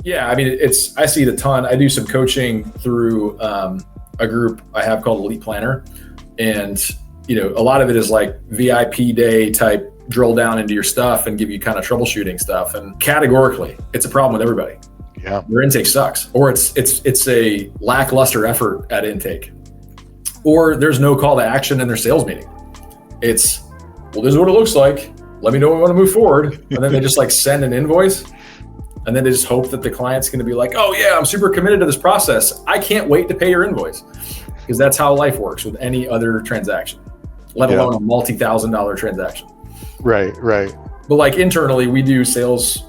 Yeah, I mean, I see it a ton. I do some coaching through a group I have called Elite Planner, and a lot of it is like VIP day type drill down into your stuff and give you kind of troubleshooting stuff. And categorically, it's a problem with everybody. Yeah, your intake sucks, or it's a lackluster effort at intake, or there's no call to action in their sales meeting. It's, well, this is what it looks like. Let me know when we want to move forward, and then they just like send an invoice. And then they just hope that the client's going to be like, oh yeah, I'm super committed to this process. I can't wait to pay your invoice, because that's how life works with any other transaction, let alone a multi-$1,000 transaction. Right. But like internally, we do sales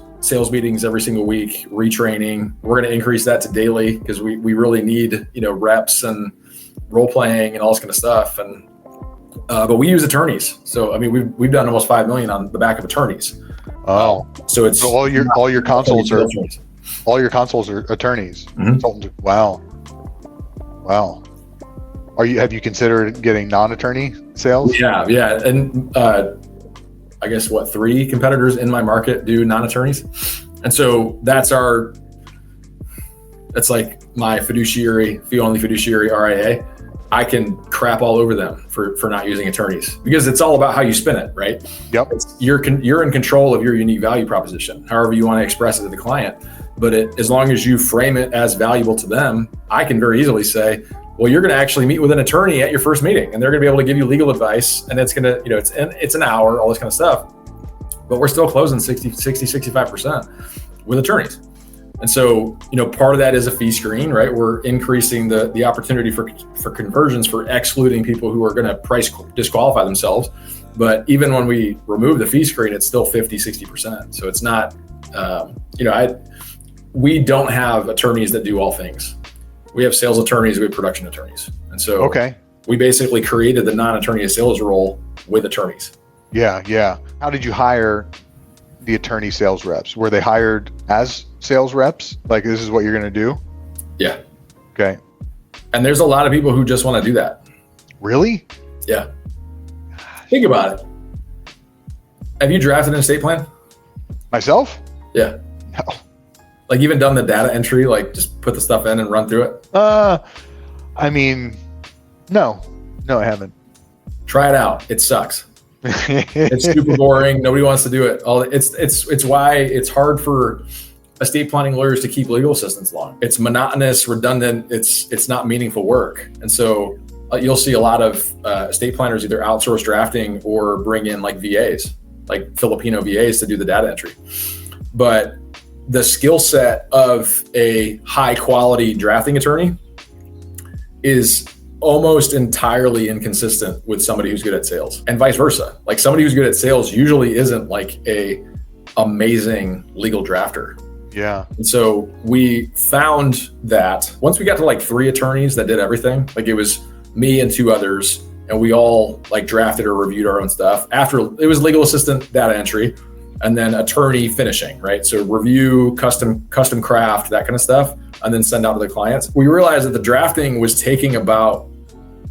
meetings every single week, retraining. We're going to increase that to daily, because we really need, reps and role playing and all this kind of stuff. And but we use attorneys. So I mean, we've done almost 5 million on the back of attorneys. Oh, so it's all your consoles are attorneys. Mm-hmm. Wow. Have you considered getting non-attorney sales? Yeah, and I guess 3 competitors in my market do non-attorneys, and so that's like my fiduciary, fee only fiduciary RIA. I can crap all over them for not using attorneys, because it's all about how you spin it, right? Yep. You're in control of your unique value proposition, however you want to express it to the client. But as long as you frame it as valuable to them, I can very easily say, well, you're going to actually meet with an attorney at your first meeting, and they're going to be able to give you legal advice, and it's going to, it's an hour, all this kind of stuff. But we're still closing 65% with attorneys. And so, part of that is a fee screen, right? We're increasing the opportunity for conversions, for excluding people who are going to price disqualify themselves. But even when we remove the fee screen, it's still 50-60%. So it's not, we don't have attorneys that do all things. We have sales attorneys, we have production attorneys. And so we basically created the non-attorney sales role with attorneys. Yeah. How did you hire the attorney sales reps? Were they hired as sales reps? Like, this is what you're going to do? Yeah. Okay. And there's a lot of people who just want to do that. Really? Yeah. Think about it. Have you drafted an estate plan? Myself? Yeah. No. Like, even done the data entry, like just put the stuff in and run through it? I mean, no, I haven't. Try it out. It sucks. It's super boring. Nobody wants to do it. It's why it's hard for estate planning lawyers to keep legal assistants long. It's monotonous, redundant. It's not meaningful work. And so you'll see a lot of estate planners either outsource drafting or bring in like VAs, like Filipino VAs, to do the data entry. But the skill set of a high quality drafting attorney is almost entirely inconsistent with somebody who's good at sales, and vice versa. Like, somebody who's good at sales usually isn't like a amazing legal drafter. Yeah. And so we found that once we got to like 3 attorneys that did everything, like it was me and 2 others, and we all like drafted or reviewed our own stuff. After, it was legal assistant data entry, and then attorney finishing, right? So review, custom craft, that kind of stuff, and then send out to the clients. We realized that the drafting was taking about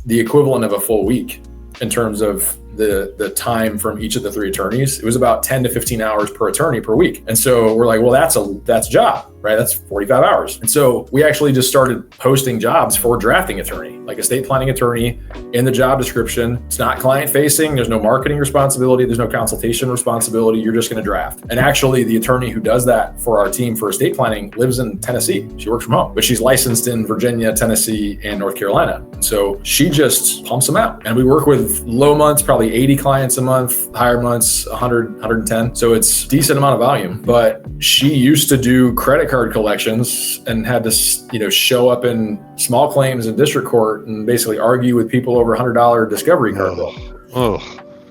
the equivalent of a full week in terms of the time from each of the 3 attorneys. It was about 10 to 15 hours per attorney per week. And so we're like, well, that's a job, right? That's 45 hours. And so we actually just started posting jobs for drafting attorney, like estate planning attorney, in the job description. It's not client facing. There's no marketing responsibility. There's no consultation responsibility. You're just going to draft. And actually, the attorney who does that for our team for estate planning lives in Tennessee. She works from home, but she's licensed in Virginia, Tennessee, and North Carolina. And so she just pumps them out. And we work with low months, probably 80 clients a month, higher months, 100, 110. So it's a decent amount of volume. But she used to do credit card collections and had to, show up in small claims in district court and basically argue with people over $100 discovery card bill.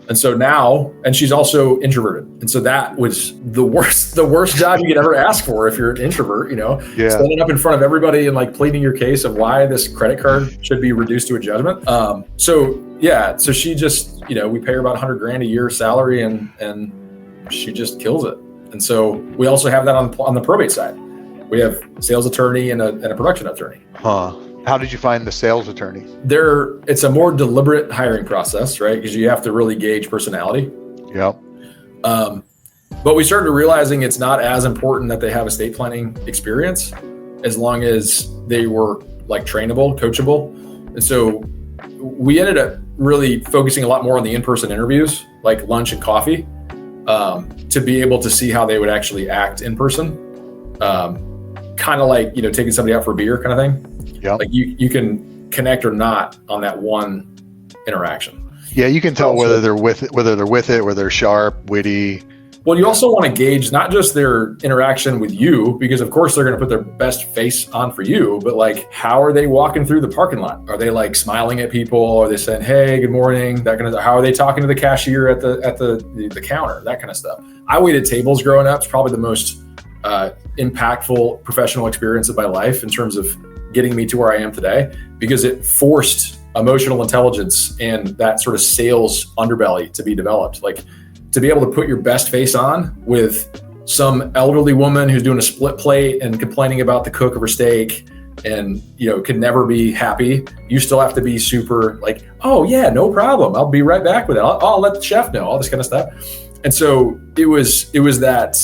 And so now, and she's also introverted. And so that was the worst job you could ever ask for if you're an introvert, standing up in front of everybody and like pleading your case of why this credit card should be reduced to a judgment. So she just, we pay her about $100,000 a year salary, and she just kills it. And so we also have that on the probate side. We have sales attorney and a production attorney. How did you find the sales attorney? It's a more deliberate hiring process, right? Because you have to really gauge personality. Yep. But we started realizing it's not as important that they have estate planning experience as long as they were like trainable, coachable. And so we ended up really focusing a lot more on the in-person interviews, like lunch and coffee, to be able to see how they would actually act in person. Kind of like, taking somebody out for a beer kind of thing. Yeah. Like you can connect or not on that one interaction. Yeah, you can tell whether they're with it, whether they're sharp, witty. Well, you also want to gauge not just their interaction with you, because of course they're going to put their best face on for you, but like, how are they walking through the parking lot? Are they like smiling at people? Are they saying, "Hey, good morning"? That kind of. How are they talking to the cashier at the counter? That kind of stuff. I waited tables growing up. It's probably the most impactful professional experience of my life in terms of getting me to where I am today, because it forced emotional intelligence and that sort of sales underbelly to be developed. Like, to be able to put your best face on with some elderly woman who's doing a split plate and complaining about the cook of her steak and, could never be happy. You still have to be super like, "Oh yeah, no problem. I'll be right back with it. I'll let the chef know," all this kind of stuff. And so it was that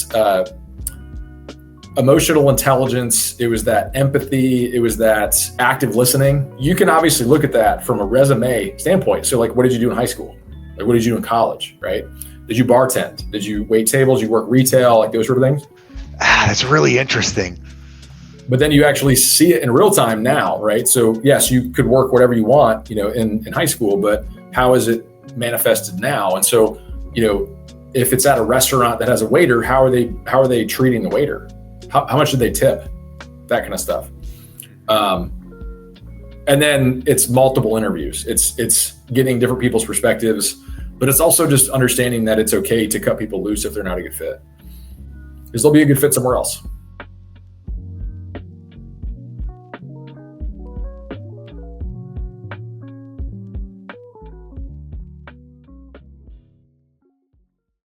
emotional intelligence. It was that empathy. It was that active listening. You can obviously look at that from a resume standpoint. So like, what did you do in high school? Like, what did you do in college, right? Did you bartend? Did you wait tables? Did you work retail? Like those sort of things? That's really interesting. But then you actually see it in real time now, right? So yes, you could work whatever you want, in high school, but how is it manifested now? And so, if it's at a restaurant that has a waiter, how are they treating the waiter? How much did they tip? That kind of stuff. And then it's multiple interviews. It's getting different people's perspectives. But it's also just understanding that it's okay to cut people loose if they're not a good fit, because they'll be a good fit somewhere else.